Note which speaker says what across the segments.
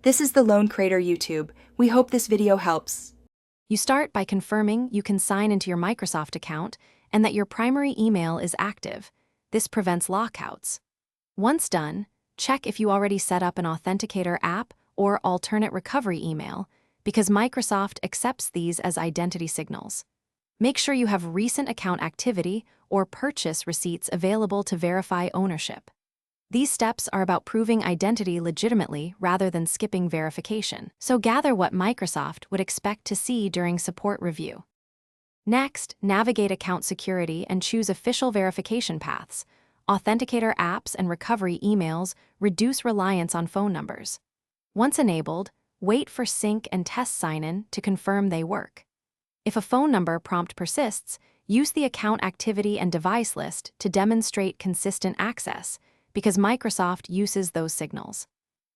Speaker 1: This is the Lone Creator YouTube. We hope this video helps.
Speaker 2: You start by confirming you can sign into your Microsoft account and that your primary email is active. This prevents lockouts. Once done, check if you already set up an authenticator app or alternate recovery email, because Microsoft accepts these as identity signals. Make sure you have recent account activity or purchase receipts available to verify ownership. These steps are about proving identity legitimately rather than skipping verification, so gather what Microsoft would expect to see during support review. Next, navigate account security and choose official verification paths. Authenticator apps and recovery emails reduce reliance on phone numbers. Once enabled, wait for sync and test sign-in to confirm they work. If a phone number prompt persists, use the account activity and device list to demonstrate consistent access, because Microsoft uses those signals.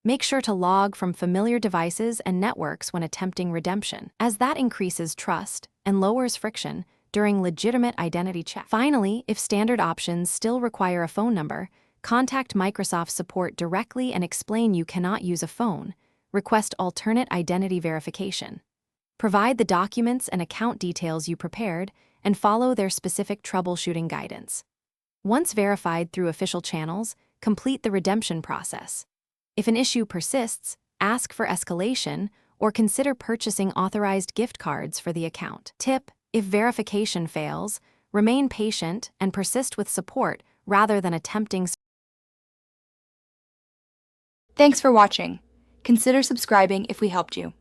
Speaker 2: Make sure to log from familiar devices and networks when attempting redemption, as that increases trust and lowers friction during legitimate identity checks. Finally, if standard options still require a phone number, contact Microsoft support directly and explain you cannot use a phone. Request alternate identity verification. Provide the documents and account details you prepared and follow their specific troubleshooting guidance. Once verified through official channels, complete the redemption process. If an issue persists, ask for escalation or consider purchasing authorized gift cards for the account. Tip: if verification fails, remain patient and persist with support rather than attempting.
Speaker 1: Thanks for watching. Consider subscribing if we helped you.